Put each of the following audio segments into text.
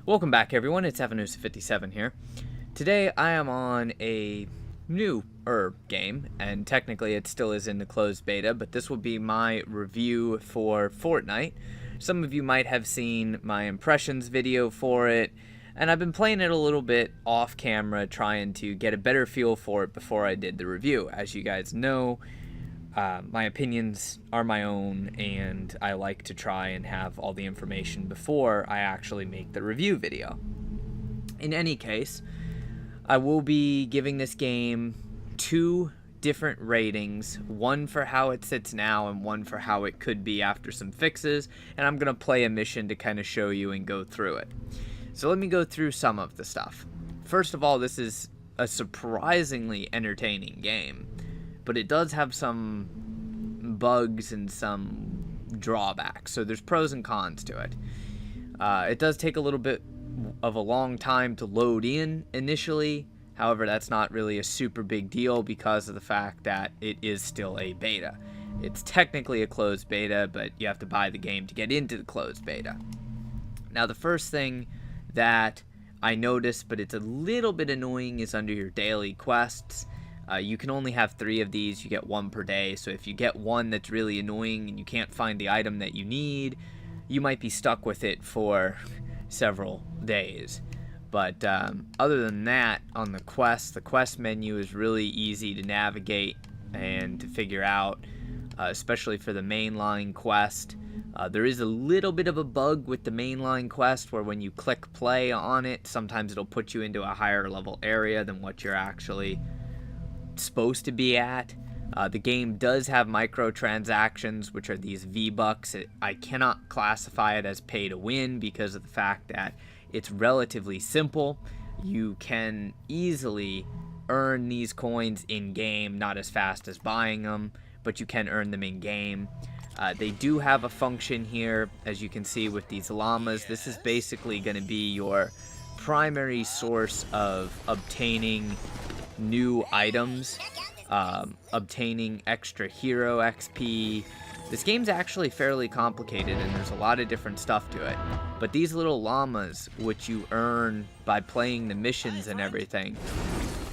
Welcome back, everyone. It's Evanusa57 here. Today I am on a newer game, and technically it still is in the closed beta, but this will be my review for Fortnite. Some of you might have seen my impressions video for it, and I've been playing it a little bit off camera, trying to get a better feel for it before I did the review. As you guys know, my opinions are my own, and I like to try and have all the information before I actually make the review video. In any case, I will be giving this game 2 different ratings, one for how it sits now and one for how it could be after some fixes, and I'm going to play a mission to kind of show you and go through it. So let me go through some of the stuff. First of all, this is a surprisingly entertaining game, but it does have some bugs and some drawbacks, so there's pros and cons to it. It does take a little bit of a long time to load in initially. However, that's not really a super big deal because of the fact that it is still a beta. It's technically a closed beta, but you have to buy the game to get into the closed beta. Now, the first thing that I noticed, but it's a little bit annoying, is under your daily quests. You can only have 3 of these. You get 1 per day. So if you get one that's really annoying and you can't find the item that you need, you might be stuck with it for several days. But other than that, on the quest menu is really easy to navigate and to figure out, especially for the mainline quest. There is a little bit of a bug with the mainline quest where when you click play on it, sometimes it'll put you into a higher level area than what you're actually supposed to be at. The game does have microtransactions, which are these V-Bucks. I cannot classify it as pay to win because of the fact that it's relatively simple. You can easily earn these coins in game, not as fast as buying them, but you can earn them in game. They do have a function here, as you can see with these llamas. This is basically going to be your primary source of obtaining new items, obtaining extra hero XP. This game's actually fairly complicated and there's a lot of different stuff to it, but these little llamas, which you earn by playing the missions and everything,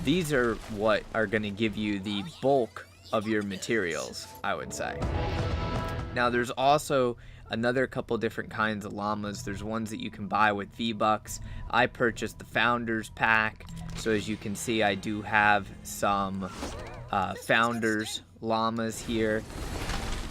these are what are going to give you the bulk of your materials, I would say. Now, there's also another couple different kinds of llamas. There's ones that you can buy with V-Bucks. I purchased the Founders Pack, so as you can see, I do have some Founders llamas here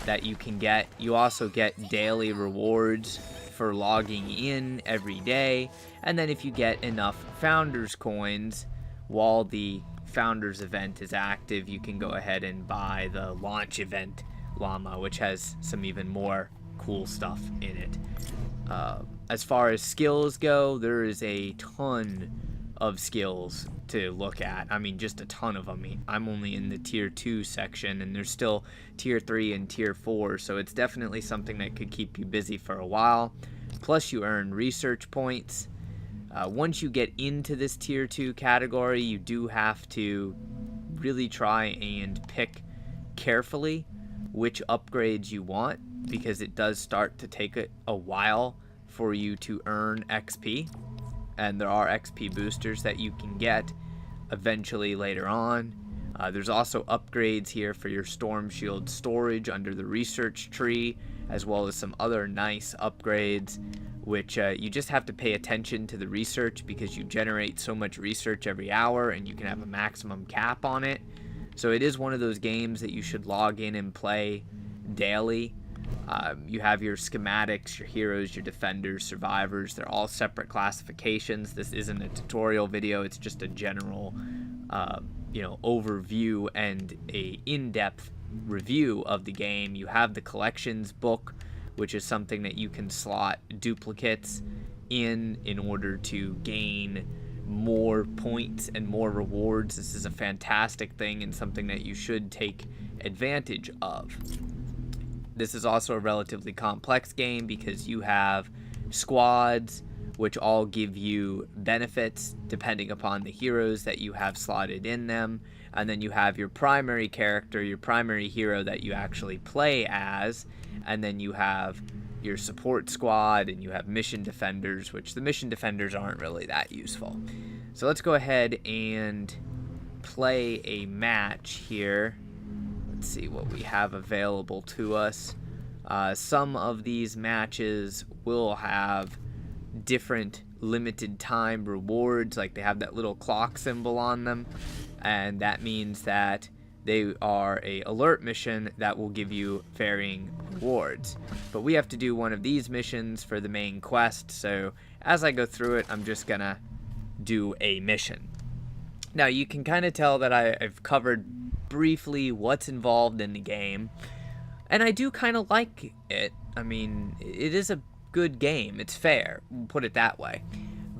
that you can get. You also get daily rewards for logging in every day, and then if you get enough Founders coins while the Founders event is active, you can go ahead and buy the launch event llama, which has some even more cool stuff in it. As far as skills go, there is a ton of skills to look at. I mean, just a ton of them. I'm only in the tier 2 section, and there's still tier 3 and tier 4, so it's definitely something that could keep you busy for a while. Plus, you earn research points. Once you get into this tier 2 category, you do have to really try and pick carefully which upgrades you want, because it does start to take a while for you to earn XP, and there are XP boosters that you can get eventually later on. There's also upgrades here for your Storm Shield storage under the research tree, as well as some other nice upgrades, which you just have to pay attention to the research because you generate so much research every hour and you can have a maximum cap on it. So it is one of those games that you should log in and play daily. You have your schematics, your heroes, your defenders, survivors. They're all separate classifications. This isn't a tutorial video. It's just a general, overview and a in-depth review of the game. You have the collections book, which is something that you can slot duplicates in order to gain more points and more rewards. This is a fantastic thing and something that you should take advantage of. This is also a relatively complex game because you have squads, which all give you benefits depending upon the heroes that you have slotted in them. And then you have your primary character, your primary hero that you actually play as. And then you have your support squad, and you have mission defenders, which the mission defenders aren't really that useful. So let's go ahead and play a match here. Let's see what we have available to us. Some of these matches will have different limited time rewards, like they have that little clock symbol on them, and that means that they are a alert mission that will give you varying rewards. But we have to do one of these missions for the main quest, so as I go through it, I'm just gonna do a mission. Now you can kind of tell that I've covered briefly what's involved in the game, and I do kind of like it. I mean, it is a good game. It's fair, we'll put it that way.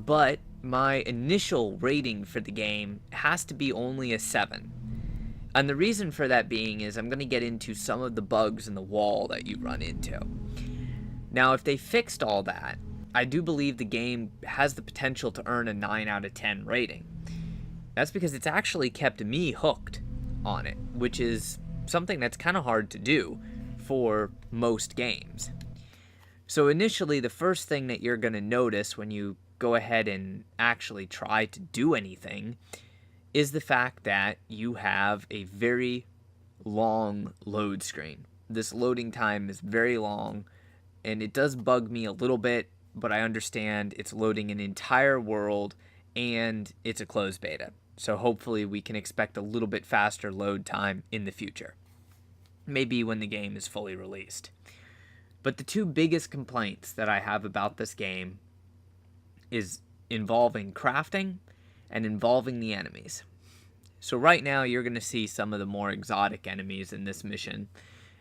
But my initial rating for the game has to be only a 7. And the reason for that being is I'm going to get into some of the bugs in the wall that you run into. Now, if they fixed all that, I do believe the game has the potential to earn a 9 out of 10 rating. That's because it's actually kept me hooked on it, which is something that's kind of hard to do for most games. So initially, the first thing that you're going to notice when you go ahead and actually try to do anything is the fact that you have a very long load screen. This loading time is very long, and it does bug me a little bit, but I understand it's loading an entire world, and it's a closed beta. So hopefully we can expect a little bit faster load time in the future. Maybe when the game is fully released. But the two biggest complaints that I have about this game is involving crafting and involving the enemies. So right now you're going to see some of the more exotic enemies in this mission,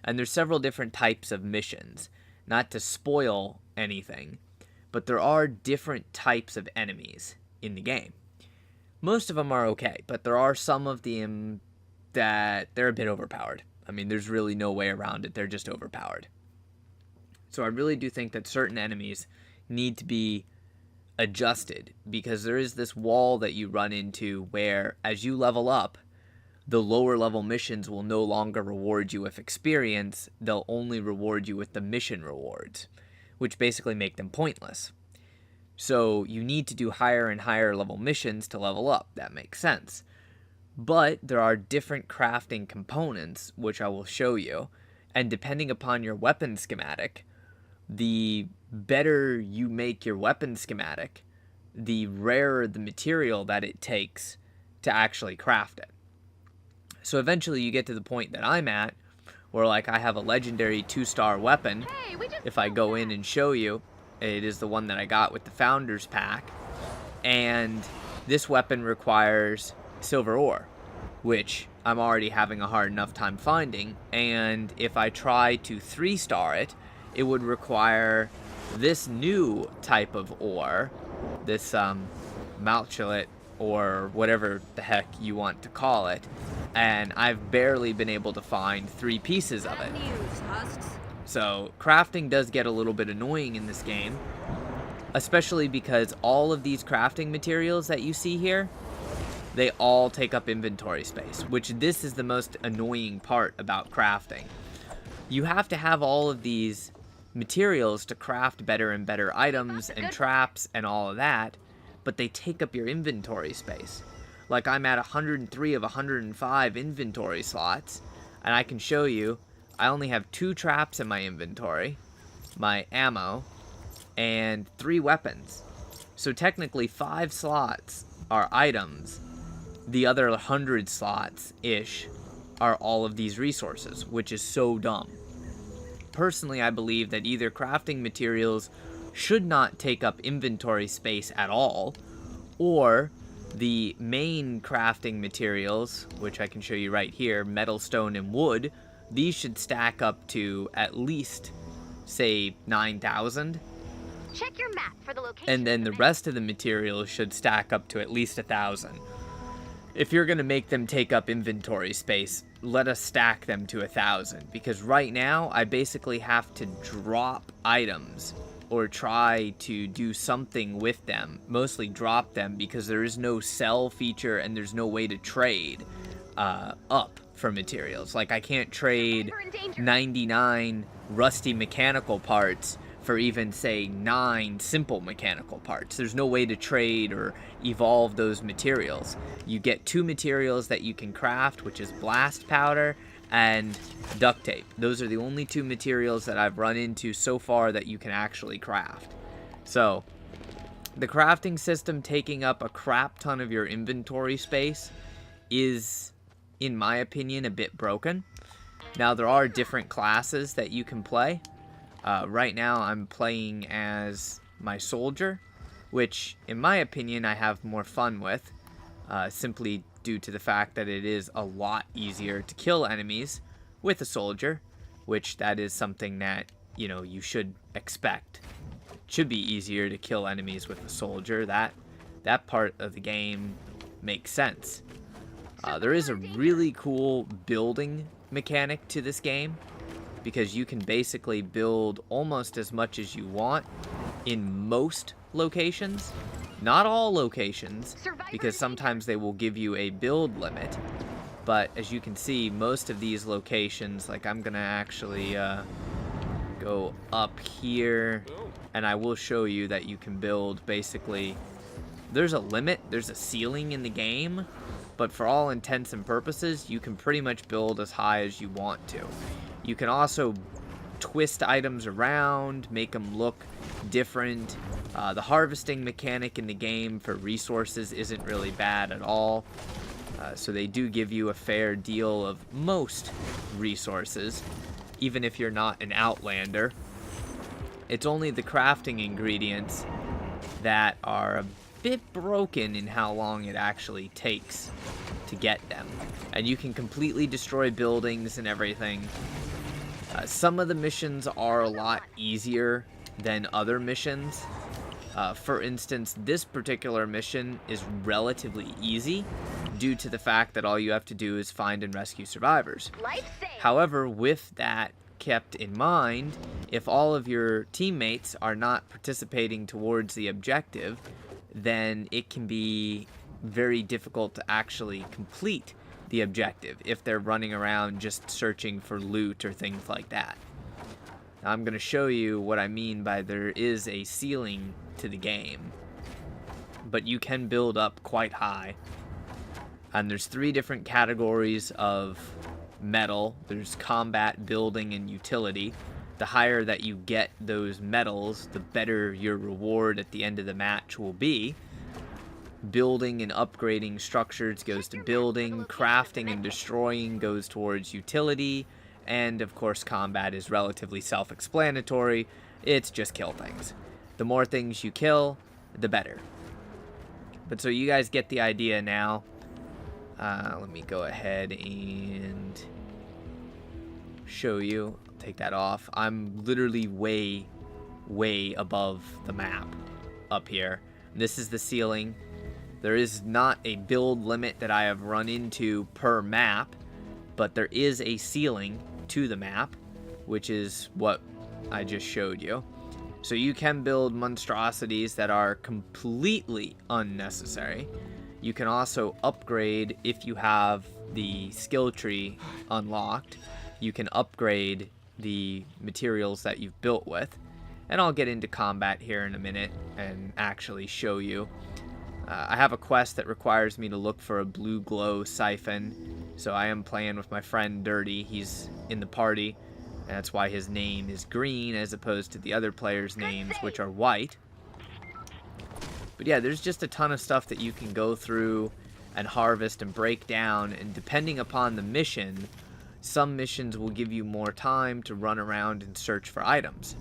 and there's several different types of missions. Not to spoil anything, but there are different types of enemies in the game. Most of them are okay, but there are some of them that they're a bit overpowered. I mean, there's really no way around it. They're just overpowered. So I really do think that certain enemies need to be adjusted, because there is this wall that you run into where as you level up, the lower level missions will no longer reward you with experience. They'll only reward you with the mission rewards, which basically make them pointless. So you need to do higher and higher level missions to level up. That makes sense. But there are different crafting components, which I will show you, and depending upon your weapon schematic, the better you make your weapon schematic, the rarer the material that it takes to actually craft it. So eventually you get to the point that I'm at, where like I have a legendary 2-star weapon. If I go in and show you, it is the one that I got with the Founders Pack, and this weapon requires silver ore, which I'm already having a hard enough time finding, and if I try to 3-star it, it would require this new type of ore, this malchulite, or whatever the heck you want to call it, and I've barely been able to find 3 pieces of it. So crafting does get a little bit annoying in this game, especially because all of these crafting materials that you see here, they all take up inventory space, which this is the most annoying part about crafting. You have to have all of these materials to craft better and better items and traps and all of that, but they take up your inventory space. Like I'm at 103 of 105 inventory slots, and I can show you I only have 2 traps in my inventory, my ammo, and 3 weapons. So technically 5 slots are items. The other 100 slots-ish are all of these resources, which is so dumb. Personally, I believe that either crafting materials should not take up inventory space at all, or the main crafting materials, which I can show you right here, metal, stone, and wood, these should stack up to at least, say, 9,000. Check your map for the location. And then the rest of the materials should stack up to at least 1,000. If you're going to make them take up inventory space, let us stack them to 1,000. Because right now, I basically have to drop items or try to do something with them. Mostly drop them because there is no sell feature and there's no way to trade up for materials. Like I can't trade 99 rusty mechanical parts for even, say, 9 simple mechanical parts. There's no way to trade or evolve those materials. You get 2 materials that you can craft, which is blast powder and duct tape. Those are the only 2 materials that I've run into so far that you can actually craft. So, the crafting system taking up a crap ton of your inventory space is, in my opinion, a bit broken. Now, there are different classes that you can play. Right now, I'm playing as my soldier, which, in my opinion, I have more fun with, simply due to the fact that it is a lot easier to kill enemies with a soldier, which that is something that, you know, you should expect. It should be easier to kill enemies with a soldier. That part of the game makes sense. There is a really cool building mechanic to this game, because you can basically build almost as much as you want in most locations. Not all locations, because sometimes they will give you a build limit. But as you can see, most of these locations, like I'm gonna actually go up here, and I will show you that you can build basically, there's a limit, there's a ceiling in the game, but for all intents and purposes, you can pretty much build as high as you want to. You can also twist items around, make them look different. The harvesting mechanic in the game for resources isn't really bad at all. So they do give you a fair deal of most resources, even if you're not an outlander. It's only the crafting ingredients that are a bit broken in how long it actually takes to get them. And you can completely destroy buildings and everything. Some of the missions are a lot easier than other missions. For instance, this particular mission is relatively easy due to the fact that all you have to do is find and rescue survivors. However, with that kept in mind, if all of your teammates are not participating towards the objective, then it can be very difficult to actually complete the objective if they're running around just searching for loot or things like that. Now, I'm going to show you what I mean by there is a ceiling to the game, but you can build up quite high. And there's 3 different categories of metal. There's combat, building, and utility. The higher that you get those metals, the better your reward at the end of the match will be. Building and upgrading structures goes to building, crafting and destroying goes towards utility, and of course combat is relatively self-explanatory. It's just kill things. The more things you kill, the better. But so you guys get the idea now. Let me go ahead and show you. I'll take that off. I'm literally way above the map up here. This is the ceiling. There is not a build limit that I have run into per map, but there is a ceiling to the map, which is what I just showed you. So you can build monstrosities that are completely unnecessary. You can also upgrade if you have the skill tree unlocked. You can upgrade the materials that you've built with. And I'll get into combat here in a minute and actually show you. I have a quest that requires me to look for a blue glow siphon, so I am playing with my friend Dirty. He's in the party, and that's why his name is green as opposed to the other players' names, which are white. But yeah, there's just a ton of stuff that you can go through and harvest and break down, and depending upon the mission, some missions will give you more time to run around and search for items,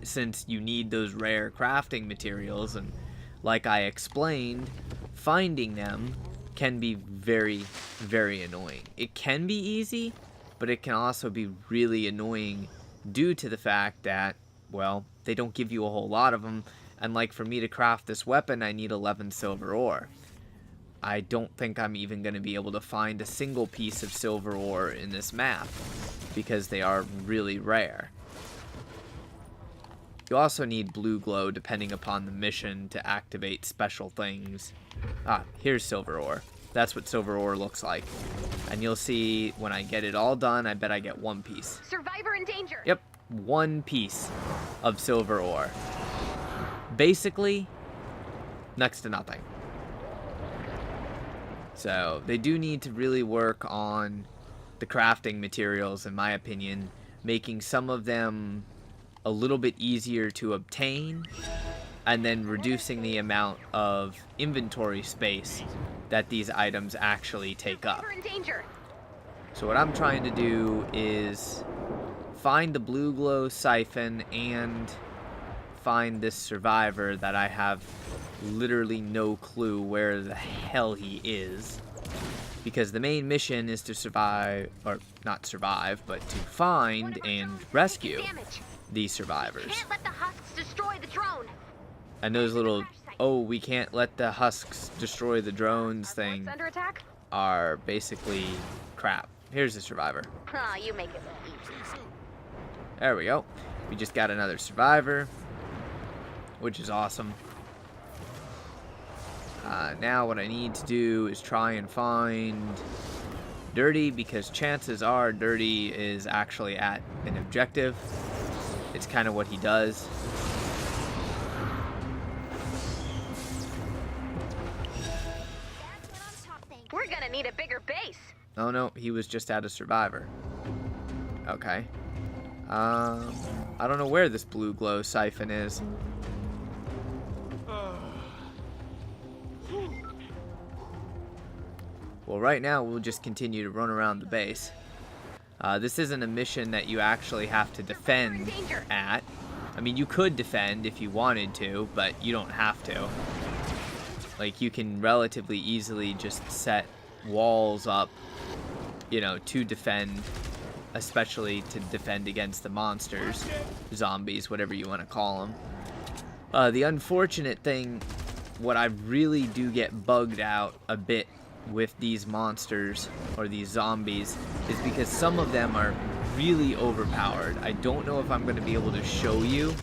since you need those rare crafting materials. And like I explained, finding them can be very, very annoying. It can be easy, but it can also be really annoying due to the fact that, well, they don't give you a whole lot of them. And like for me to craft this weapon, I need 11 silver ore. I don't think I'm even going to be able to find a single piece of silver ore in this map, because they are really rare. You also need blue glow depending upon the mission to activate special things. Ah, here's silver ore. That's what silver ore looks like. And you'll see when I get it all done, I bet I get 1 piece. Survivor in danger. Yep, 1 piece of silver ore. Basically, next to nothing. So they do need to really work on the crafting materials, in my opinion, making some of them a little bit easier to obtain, and then reducing the amount of inventory space that these items actually take up. We're in danger. So what I'm trying to do is find the blue glow siphon and find this survivor that I have literally no clue where the hell he is. Because the main mission is to survive, or not survive, but to find and rescue these survivors. Can't let the husks destroy the drone. And those little, oh, we can't let the husks destroy the drones thing Under attack? are basically crap. Here's the survivor. Ah, you make it look easy. There we go. We just got another survivor, which is awesome. Now what I need to do is try and find Dirty, because chances are Dirty is actually at an objective. It's kind of what he does. We're gonna need a bigger base. Oh no, he was just at a survivor. Okay. I don't know where this blue glow siphon is. Well, right now we'll just continue to run around the base. This isn't a mission that you actually have to defend at. I mean, you could defend if you wanted to, but you don't have to. Like, you can relatively easily just set walls up, you know, to defend, especially to defend against the monsters, zombies, whatever you want to call them. The unfortunate thing, what I really do get bugged out a bit with these monsters, or these zombies, is because some of them are really overpowered. I don't know if I'm going to be able to show you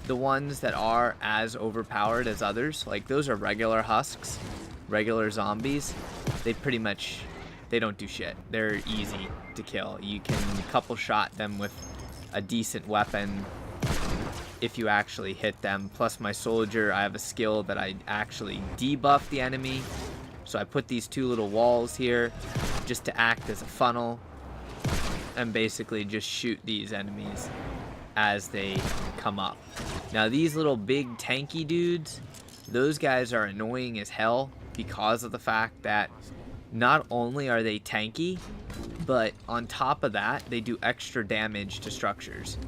the ones that are as overpowered as others. Like, those are regular husks, regular zombies. They pretty much, they don't do shit. They're easy to kill. You can couple shot them with a decent weapon if you actually hit them. Plus my soldier, I have a skill that I actually debuff the enemy. So I put these 2 little walls here just to act as a funnel and basically just shoot these enemies as they come up. Now these little big tanky dudes, those guys are annoying as hell because of the fact that not only are they tanky, but on top of that, they do extra damage to structures.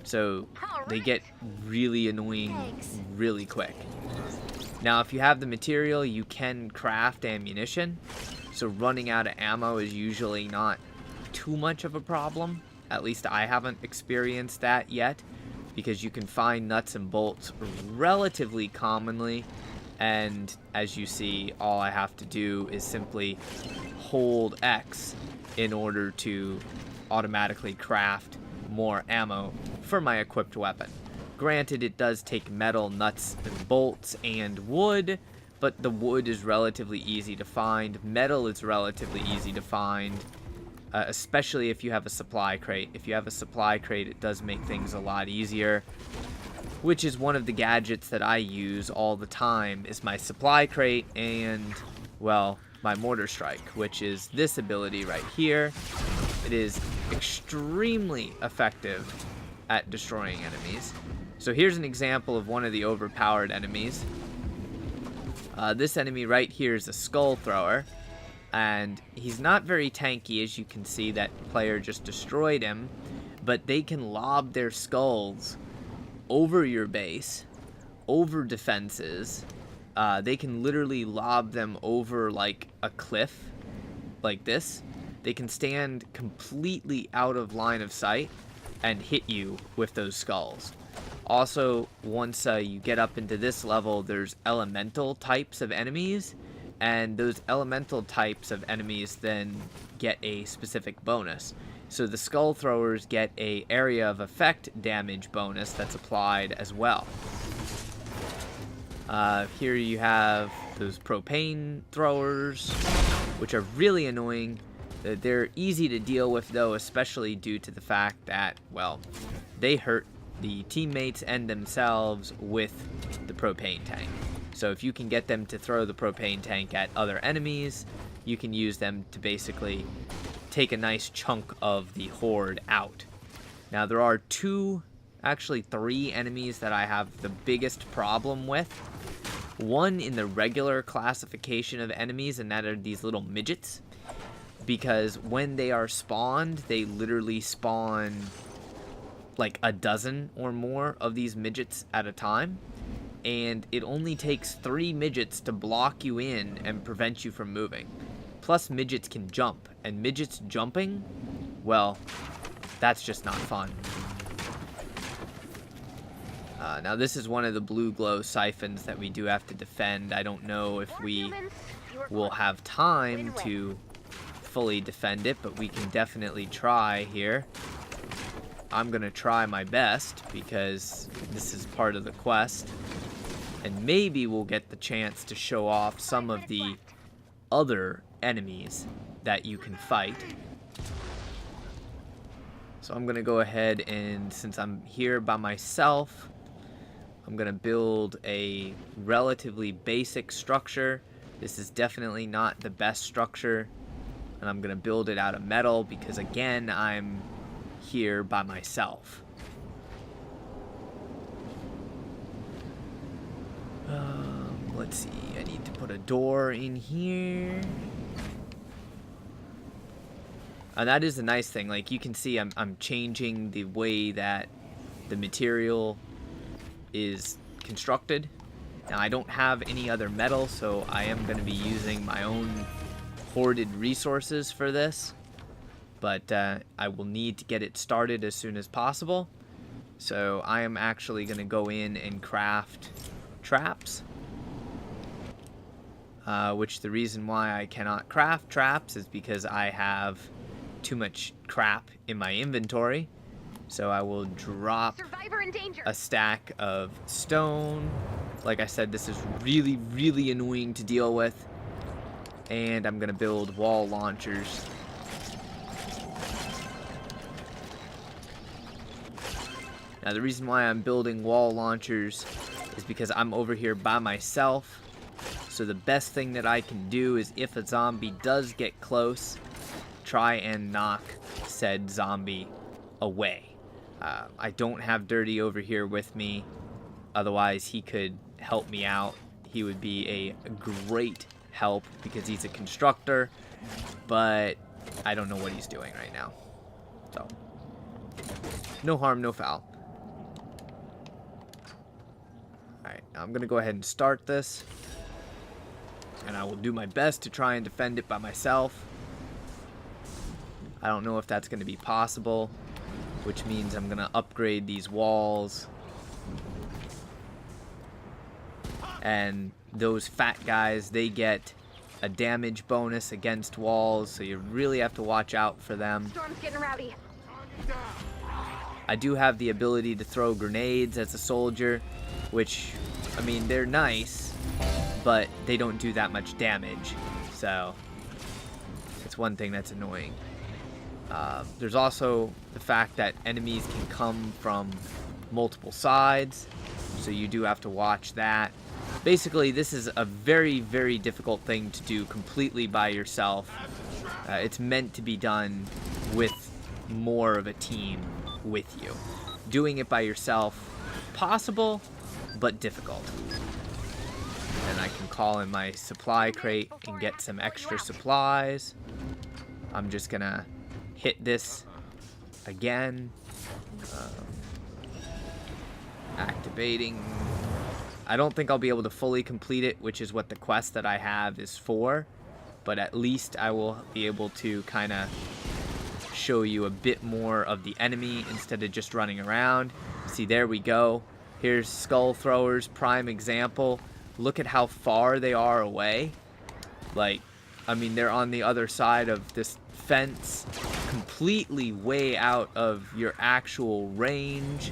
So they get really annoying really quick. Now, if you have the material, you can craft ammunition. So running out of ammo is usually not too much of a problem. At least I haven't experienced that yet, because you can find nuts and bolts relatively commonly. And as you see, all I have to do is simply hold X in order to automatically craft more ammo for my equipped weapon. Granted, it does take metal, nuts, and bolts, and wood, but the wood is relatively easy to find. Metal is relatively easy to find, especially if you have a supply crate. If you have a supply crate, it does make things a lot easier, which is one of the gadgets that I use all the time, is my supply crate and, well, my mortar strike, which is this ability right here. It is extremely effective at destroying enemies. So here's an example of one of the overpowered enemies. This enemy right here is a skull thrower, and he's not very tanky, as you can see. That player just destroyed him, but they can lob their skulls over your base, over defenses. They can literally lob them over like a cliff, like this. They can stand completely out of line of sight and hit you with those skulls. Also, once you get up into this level, there's elemental types of enemies, and those elemental types of enemies then get a specific bonus. So the skull throwers get a area of effect damage bonus that's applied as well. Here you have those propane throwers, which are really annoying. They're easy to deal with, though, especially due to the fact that, well, they hurt the teammates and themselves with the propane tank. So if you can get them to throw the propane tank at other enemies, you can use them to basically take a nice chunk of the horde out. Now there are actually three enemies that I have the biggest problem with. One in the regular classification of enemies, and that are these little midgets. Because when they are spawned, they literally spawn like a dozen or more of these midgets at a time. And it only takes 3 midgets to block you in and prevent you from moving. Plus, midgets can jump. And midgets jumping, well, that's just not fun. Now, this is one of the blue glow siphons that we do have to defend. I don't know if we will have time to fully defend it, but we can definitely try here. I'm going to try my best because this is part of the quest. And maybe we'll get the chance to show off some of the other enemies that you can fight. So I'm going to go ahead and, since I'm here by myself, I'm going to build a relatively basic structure. This is definitely not the best structure. And I'm going to build it out of metal because, again, I'm here by myself. Let's see. I need to put a door in here. And that is a nice thing. Like, you can see I'm changing the way that the material is constructed. Now, I don't have any other metal, so I am going to be using my own hoarded resources for this. But I will need to get it started as soon as possible. So I am actually going to go in and craft traps. Which the reason why I cannot craft traps is because I have too much crap in my inventory. So I will drop a stack of stone. Like I said, this is really, really annoying to deal with. And I'm going to build wall launchers. Now, the reason why I'm building wall launchers is because I'm over here by myself. So the best thing that I can do is, if a zombie does get close, try and knock said zombie away. I don't have Dirty over here with me. Otherwise, he could help me out. He would be a great help because he's a constructor. But I don't know what he's doing right now. So, no harm, no foul. Alright, I'm going to go ahead and start this. And I will do my best to try and defend it by myself. I don't know if that's going to be possible, which means I'm going to upgrade these walls. And those fat guys, they get a damage bonus against walls, so you really have to watch out for them. Storm's getting rowdy. I do have the ability to throw grenades as a soldier, which, I mean, they're nice, but they don't do that much damage. So it's one thing that's annoying. There's also the fact that enemies can come from multiple sides, so you do have to watch that. Basically, this is a very, very difficult thing to do completely by yourself. It's meant to be done with more of a team with you. Doing it by yourself, possible, but difficult. And I can call in my supply crate and get some extra supplies. I'm just gonna hit this again. Activating. I don't think I'll be able to fully complete it, which is what the quest that I have is for. But at least I will be able to kind of show you a bit more of the enemy instead of just running around. See, there we go. Here's skull throwers, prime example. Look at how far they are away. Like, I mean, they're on the other side of this fence, completely way out of your actual range,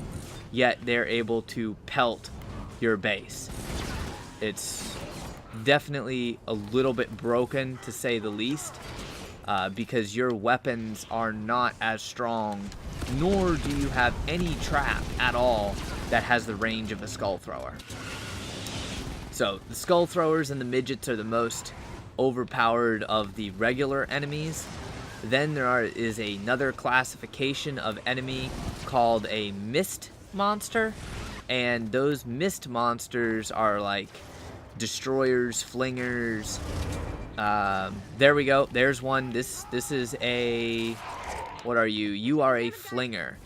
yet they're able to pelt your base. It's definitely a little bit broken, to say the least, because your weapons are not as strong nor do you have any trap at all that has the range of a skull thrower. So the skull throwers and the midgets are the most overpowered of the regular enemies. Then there is another classification of enemy called a mist monster, and those mist monsters are like destroyers, flingers. There we go. There's one. This is a... What are you? You are a flinger.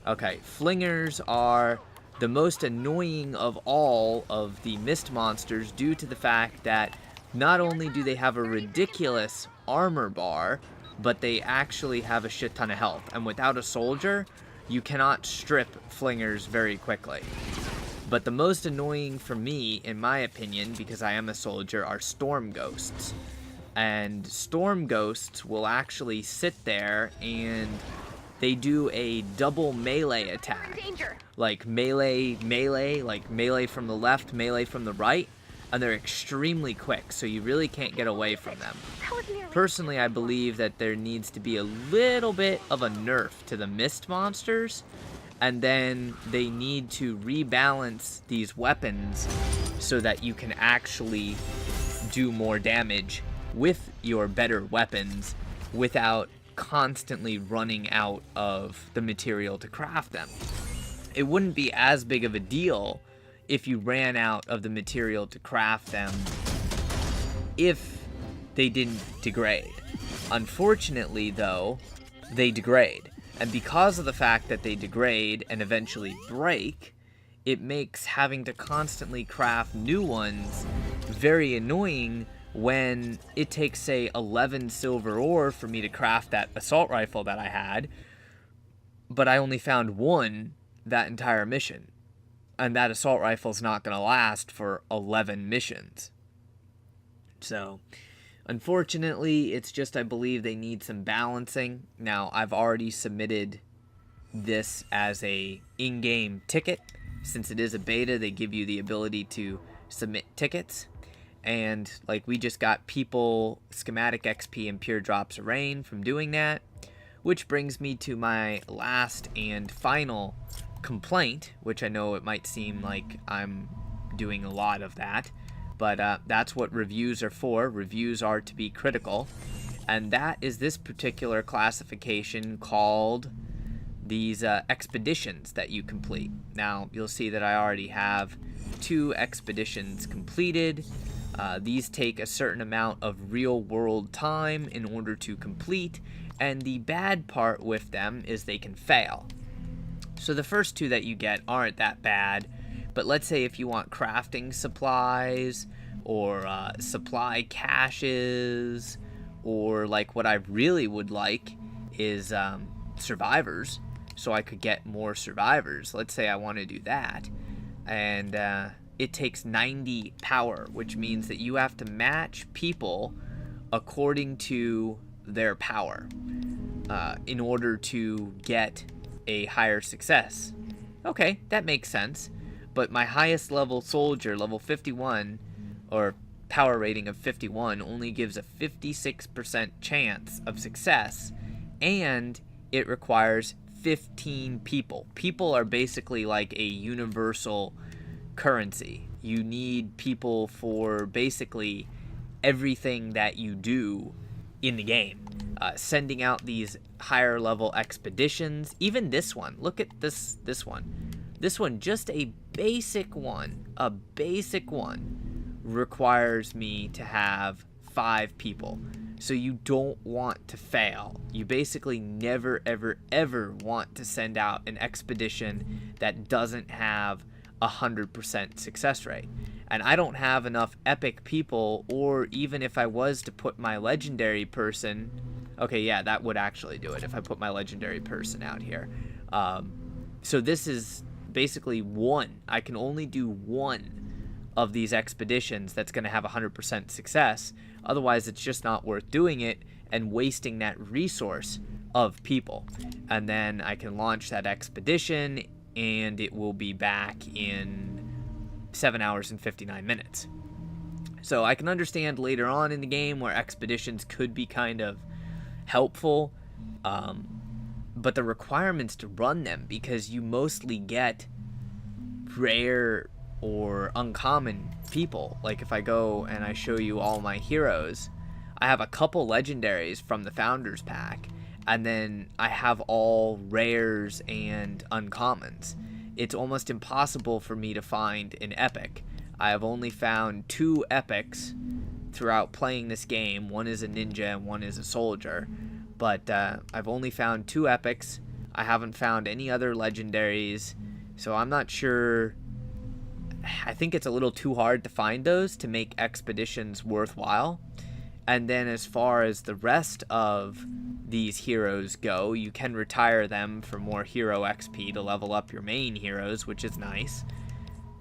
Okay, flingers are the most annoying of all of the mist monsters due to the fact that not only do they have a ridiculous armor bar, but they actually have a shit ton of health. And without a soldier, you cannot strip flingers very quickly. But the most annoying for me, in my opinion, because I am a soldier, are storm ghosts. And storm ghosts will actually sit there and they do a double melee attack. Like melee, like melee from the left, melee from the right. And they're extremely quick, so you really can't get away from them. Personally, I believe that there needs to be a little bit of a nerf to the mist monsters, and then they need to rebalance these weapons so that you can actually do more damage with your better weapons without constantly running out of the material to craft them. It wouldn't be as big of a deal if you ran out of the material to craft them if they didn't degrade. Unfortunately, though, they degrade. And because of the fact that they degrade and eventually break, it makes having to constantly craft new ones very annoying when it takes, say, 11 silver ore for me to craft that assault rifle that I had, but I only found one that entire mission. And that assault rifle's not going to last for 11 missions. So, unfortunately, it's just I believe they need some balancing. Now, I've already submitted this as a in-game ticket. Since it is a beta, they give you the ability to submit tickets. And, like, we just got people schematic XP and pure drops of rain from doing that. Which brings me to my last and final complaint, which I know it might seem like I'm doing a lot of that, but that's what reviews are for. Reviews are to be critical, and that is this particular classification called these expeditions that you complete. Now, you'll see that I already have 2 expeditions completed. These take a certain amount of real-world time in order to complete, and the bad part with them is they can fail. So the first 2 that you get aren't that bad, but let's say if you want crafting supplies or supply caches, or like what I really would like is survivors, so I could get more survivors. Let's say I want to do that, and it takes 90 power, which means that you have to match people according to their power in order to get a higher success. Okay, that makes sense. But my highest level soldier, level 51, or power rating of 51, only gives a 56% chance of success, and it requires 15 people. People are basically like a universal currency. You need people for basically everything that you do in the game. Sending out these higher level expeditions. Even this one. Look at this one. This one, just a basic one, requires me to have 5 people. So you don't want to fail. You basically never, ever, ever want to send out an expedition that doesn't have 100% success rate. And I don't have enough epic people, or even if I was to put my legendary person... Okay, yeah, that would actually do it if I put my legendary person out here. So this is basically one. I can only do one of these expeditions that's going to have 100% success. Otherwise, it's just not worth doing it and wasting that resource of people. And then I can launch that expedition, and it will be back in 7 hours and 59 minutes. So I can understand later on in the game where expeditions could be kind of helpful, but the requirements to run them, because you mostly get rare or uncommon people. Like if I go and I show you all my heroes, I have a couple legendaries from the Founders Pack, and then I have all rares and uncommons. It's almost impossible for me to find an epic. I have only found 2 epics throughout playing this game. One is a ninja and one is a soldier. But I've only found 2 epics. I haven't found any other legendaries. So I'm not sure. I think it's a little too hard to find those to make expeditions worthwhile. And then as far as the rest of these heroes go, you can retire them for more hero XP to level up your main heroes, which is nice.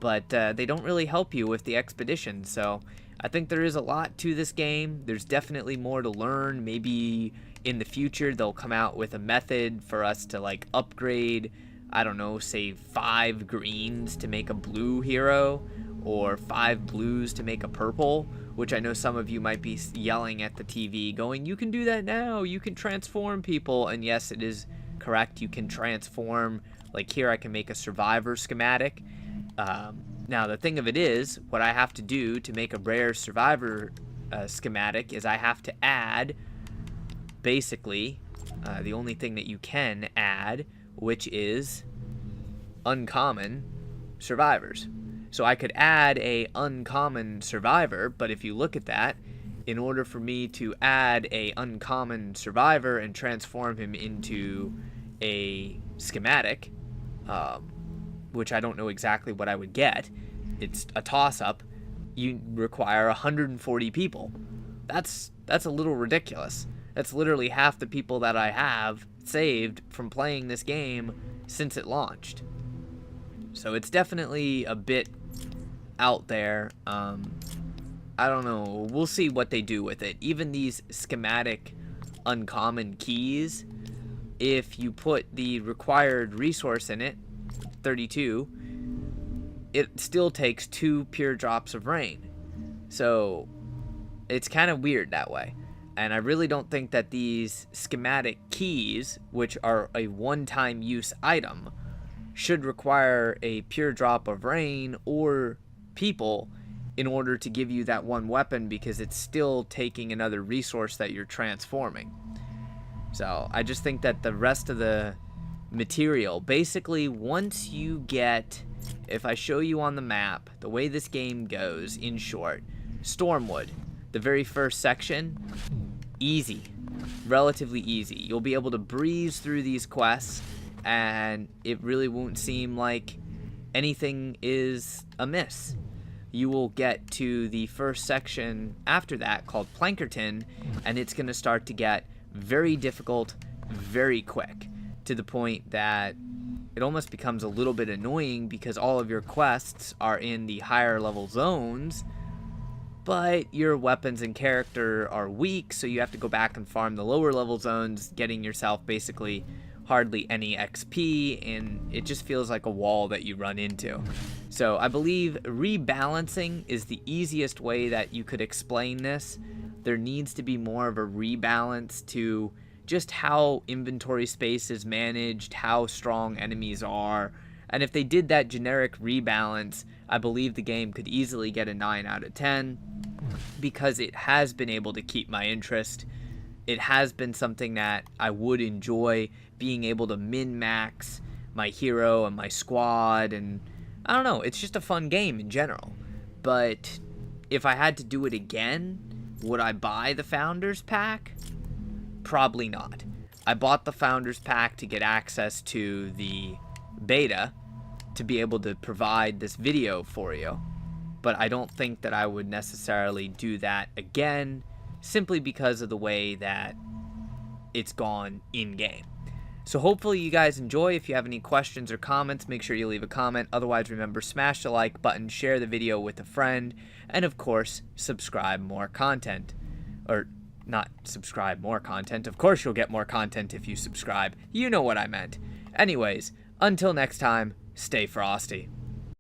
But they don't really help you with the expedition, so I think there is a lot to this game. There's definitely more to learn. Maybe in the future they'll come out with a method for us to like upgrade, I don't know, say 5 greens to make a blue hero, or 5 blues to make a purple, which I know some of you might be yelling at the TV going, you can do that now, you can transform people. And yes, it is correct, you can transform. Like here I can make a survivor schematic. Now the thing of it is, what I have to do to make a rare survivor schematic is I have to add, basically, the only thing that you can add, which is uncommon survivors. So I could add a uncommon survivor, but if you look at that, in order for me to add a uncommon survivor and transform him into a schematic, which I don't know exactly what I would get, it's a toss-up, you require 140 people. That's a little ridiculous. That's literally half the people that I have saved from playing this game since it launched. So it's definitely a bit out there. I don't know. We'll see what they do with it. Even these schematic uncommon keys, if you put the required resource in it, 32, it still takes 2 pure drops of rain. So it's kind of weird that way. And I really don't think that these schematic keys, which are a one-time use item, should require a pure drop of rain or people in order to give you that one weapon, because it's still taking another resource that you're transforming. So I just think that the rest of the material, basically once you get, if I show you on the map, the way this game goes, in short, Stormwood, the very first section, easy, relatively easy. You'll be able to breeze through these quests, and it really won't seem like anything is amiss. You will get to the first section after that called Plankerton, and it's going to start to get very difficult very quick, to the point that it almost becomes a little bit annoying, because all of your quests are in the higher level zones, but your weapons and character are weak, so you have to go back and farm the lower level zones, getting yourself basically hardly any XP, and it just feels like a wall that you run into. So I believe rebalancing is the easiest way that you could explain this. There needs to be more of a rebalance to just how inventory space is managed, how strong enemies are, and if they did that generic rebalance, I believe the game could easily get a 9 out of 10, because it has been able to keep my interest. It has been something that I would enjoy, being able to min-max my hero and my squad, and I don't know, it's just a fun game in general. But if I had to do it again, would I buy the Founders Pack? Probably not. I bought the Founders Pack to get access to the beta, to be able to provide this video for you, but I don't think that I would necessarily do that again, simply because of the way that it's gone in-game. So hopefully you guys enjoy. If you have any questions or comments, make sure you leave a comment. Otherwise, remember, smash the like button, share the video with a friend, and of course, subscribe more content. Or not subscribe more content. Of course you'll get more content if you subscribe. You know what I meant. Anyways, until next time, stay frosty.